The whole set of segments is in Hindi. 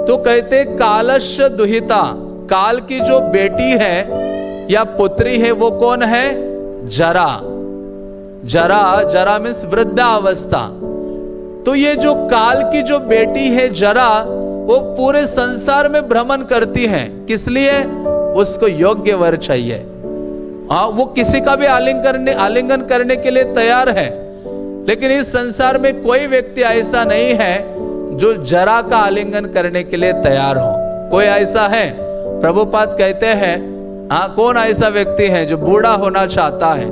तो कहते कालस्य दुहिता, काल की जो बेटी है या पुत्री है वो कौन है? जरा। जरा, जरा मीन्स वृद्धावस्था। तो ये जो काल की जो बेटी है जरा, वो पूरे संसार में भ्रमण करती है। किस लिए? उसको योग्य वर चाहिए। हाँ, वो किसी का भी आलिंगन करने के लिए तैयार है, लेकिन इस संसार में कोई व्यक्ति ऐसा नहीं है जो जरा का आलिंगन करने के लिए तैयार हो। कोई ऐसा है? प्रभुपाद कहते हैं, हाँ, कौन ऐसा व्यक्ति है जो बूढ़ा होना चाहता है?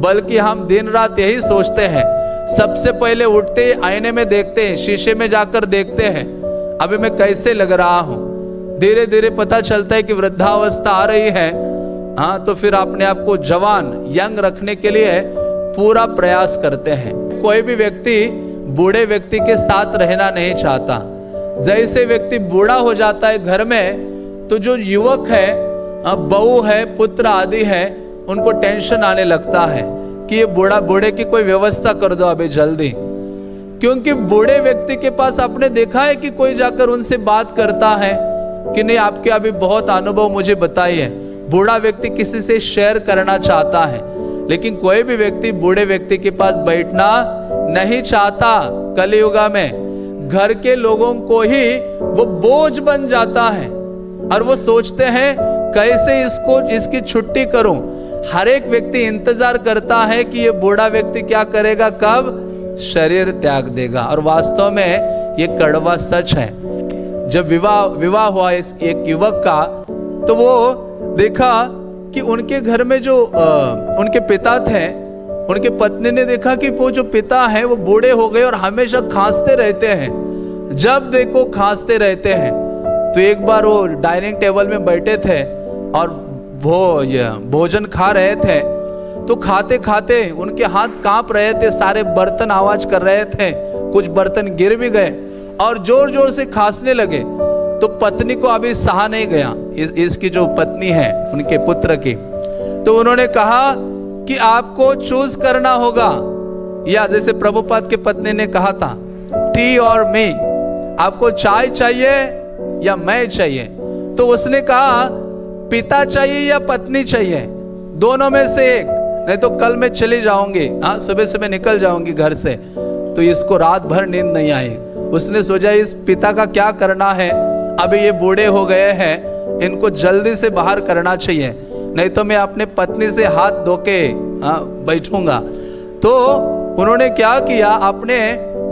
बल्कि हम दिन रात यही सोचते हैं। सबसे पहले उठते ही आईने में देखते हैं, शीशे में जाकर देखते हैं अभी मैं कैसे लग रहा हूं। धीरे धीरे पता चलता है कि वृद्धावस्था आ रही है। हाँ, तो फिर अपने आप को जवान, यंग रखने के लिए पूरा प्रयास करते हैं। कोई भी व्यक्ति बूढ़े व्यक्ति के साथ रहना नहीं चाहता। जैसे व्यक्ति बूढ़ा हो जाता है घर में, तो जो युवक है, बहू है, पुत्र आदि है, उनको टेंशन आने लगता है कि ये बूढ़े की कोई व्यवस्था कर दो अभी जल्दी। क्योंकि बूढ़े व्यक्ति के पास आपने देखा है कि कोई जाकर उनसे बात करता है कि नहीं, आपके अभी बहुत अनुभव मुझे बताइए। बूढ़ा व्यक्ति किसी से शेयर करना चाहता है, लेकिन कोई भी व्यक्ति बूढ़े व्यक्ति के पास बैठना नहीं चाहता। कलियुगा में घर के लोगों को ही वो बोझ बन जाता है और वो सोचते हैं कैसे इसकी छुट्टी करूं। हर एक व्यक्ति इंतजार करता है कि ये बूढ़ा व्यक्ति क्या करेगा, कब शरीर त्याग देगा। और वास्तव में ये कड़वा सच है। जब विवाह हुआ इस एक युवक का, तो वो देखा कि उनके घर में जो उनके पिता थे, उनके पत्नी ने देखा कि वो जो पिता है वो बूढ़े हो गए और हमेशा खांसते रहते हैं। जब देखो खांसते रहते हैं। तो एक बार वो डाइनिंग टेबल में बैठे थे और भोजन खा रहे थे। तो खाते खाते उनके हाथ कांप रहे थे, सारे बर्तन आवाज कर रहे थे, कुछ बर्तन गिर भी गए और जोर जोर से खांसने लगे। तो पत्नी को अभी सहा नहीं गया, इसकी जो पत्नी है उनके पुत्र की। तो उन्होंने कहा कि आपको चूज करना होगा, या जैसे प्रभुपाद की पत्नी ने कहा था, टी और मी, आपको चाय चाहिए या मैं चाहिए? तो उसने कहा पिता चाहिए या पत्नी चाहिए, दोनों में से एक, नहीं तो कल मैं चली जाऊंगी। हाँ, सुबह सुबह निकल जाऊंगी घर से। तो इसको रात भर नींद नहीं आई। उसने सोचा इस पिता का क्या करना है, अभी ये बूढ़े हो गए हैं, इनको जल्दी से बाहर करना चाहिए, नहीं तो मैं अपने पत्नी से हाथ धो के बैठूंगा। तो उन्होंने क्या किया, अपने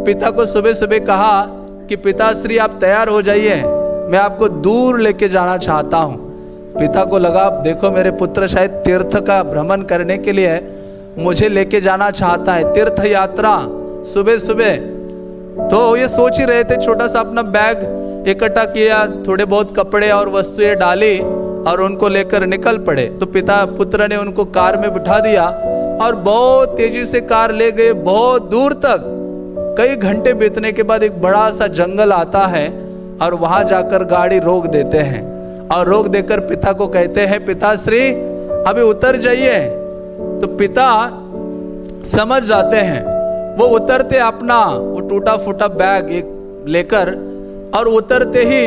पिता को सुबह सुबह कहा कि पिताश्री आप तैयार हो जाइए, मैं आपको दूर लेके जाना चाहता हूँ। पिता को लगा देखो मेरे पुत्र शायद तीर्थ का भ्रमण करने के लिए मुझे लेके जाना चाहता है, तीर्थ यात्रा सुबह सुबह। तो ये सोच ही रहे थे, छोटा सा अपना बैग इकट्ठा किया, थोड़े बहुत कपड़े और वस्तुएं डाली और उनको लेकर निकल पड़े। तो पिता पुत्र ने उनको कार में बिठा दिया और बहुत तेजी से कार ले गए बहुत दूर तक। कई घंटे बीतने के बाद एक बड़ा सा जंगल आता है और वहां जाकर गाड़ी रोक देते हैं और रोक देकर पिता को कहते हैं पिताश्री अभी उतर जाइए। तो पिता समझ जाते हैं, वो उतरते अपना वो टूटा फूटा बैग एक लेकर, और उतरते ही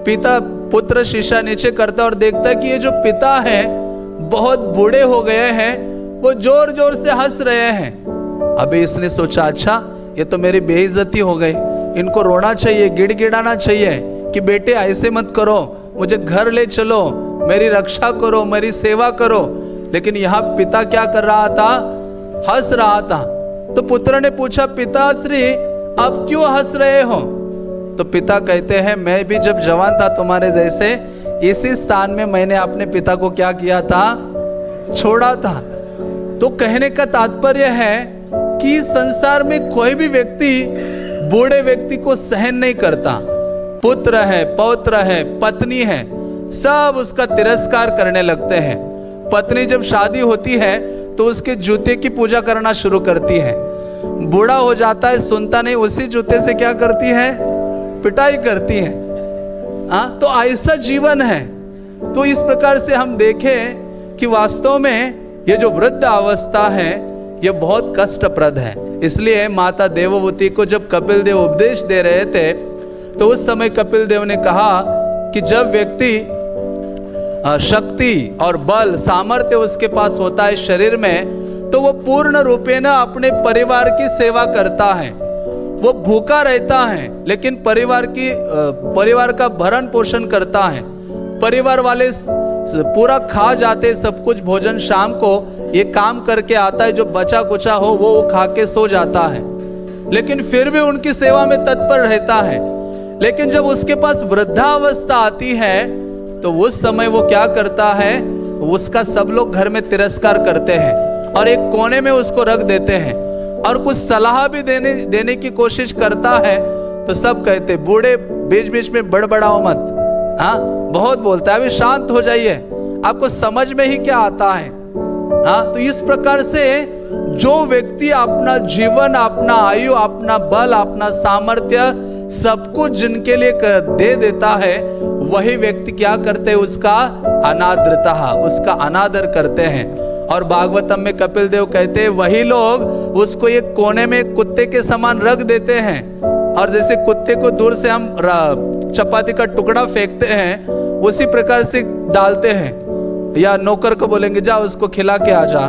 पिता पुत्र शीशा नीचे करता और देखता है कि ये जो पिता है बहुत बूढ़े हो गए हैं, वो जोर जोर से हंस रहे हैं। अभी इसने सोचा अच्छा ये तो मेरी बेइज्जती हो गई, इनको रोना चाहिए, गिड़गिड़ाना चाहिए कि बेटे ऐसे मत करो, मुझे घर ले चलो, मेरी रक्षा करो, मेरी सेवा करो। लेकिन यहाँ पिता क्या कर रहा था, हंस रहा था। तो पुत्र ने पूछा पिताश्री अब क्यों हंस रहे हो? तो पिता कहते हैं मैं भी जब जवान था तुम्हारे जैसे इसी स्थान में मैंने अपने पिता को क्या किया था, छोड़ा था। तो कहने का तात्पर्य है कि संसार में कोई भी व्यक्ति बूढ़े व्यक्ति को सहन नहीं करता। पुत्र है, पौत्र है, पत्नी है, सब उसका तिरस्कार करने लगते हैं। पत्नी जब शादी होती है तो उसके जूते की पूजा करना शुरू करती है। बूढ़ा हो जाता है, सुनता नहीं, उसी जूते से क्या करती है, पिटाई करती है। तो ऐसा जीवन है। तो इस प्रकार से हम देखें कि वास्तव में ये जो वृद्ध अवस्था है ये बहुत कष्टप्रद है। इसलिए माता देवभूति को जब कपिल देव उपदेश दे रहे थे तो उस समय कपिल देव ने कहा कि जब व्यक्ति शक्ति और बल सामर्थ्य उसके पास होता है शरीर में, तो वो पूर्ण रूपेण अपने परिवार की सेवा करता है। वो भूखा रहता है लेकिन परिवार का भरण पोषण करता है। परिवार वाले पूरा खा जाते सब कुछ भोजन, शाम को ये काम करके आता है, जो बचा कुचा हो वो खा के सो जाता है, लेकिन फिर भी उनकी सेवा में तत्पर रहता है। लेकिन जब उसके पास वृद्धावस्था आती है तो उस समय वो क्या करता है, उसका सब लोग घर में तिरस्कार करते हैं और एक कोने में उसको रख देते हैं, और कुछ सलाह भी देने की कोशिश करता है तो सब कहते बूढ़े बीच बीच में बड़बड़ाओ मत, हाँ बहुत बोलता है, अभी शांत हो जाइए, आपको समझ में ही क्या आता है। हाँ, तो इस प्रकार से जो व्यक्ति अपना जीवन, अपना आयु, अपना बल, अपना सामर्थ्य सब कुछ जिनके लिए दे देता है, वही व्यक्ति क्या करते हैं, उसका अनादरता, उसका अनादर करते हैं। और भागवतम में कपिल देव कहते हैं वही लोग उसको एक कोने में कुत्ते के समान रख देते हैं, और जैसे कुत्ते को दूर से हम चपाती का टुकड़ा फेंकते हैं उसी प्रकार से डालते हैं, या नौकर को बोलेंगे जा उसको खिला के आ जा,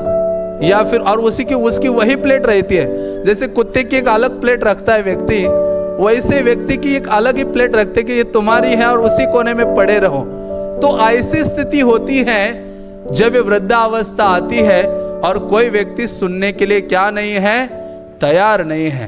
या फिर और उसकी वही प्लेट रहती है। जैसे कुत्ते की एक अलग प्लेट रखता है व्यक्ति, वैसे व्यक्ति की एक अलग ही प्लेट रखते कि ये तुम्हारी है और उसी कोने में पड़े रहो। तो ऐसी स्थिति होती है जब वृद्धावस्था आती है और कोई व्यक्ति सुनने के लिए क्या नहीं है, तैयार नहीं है।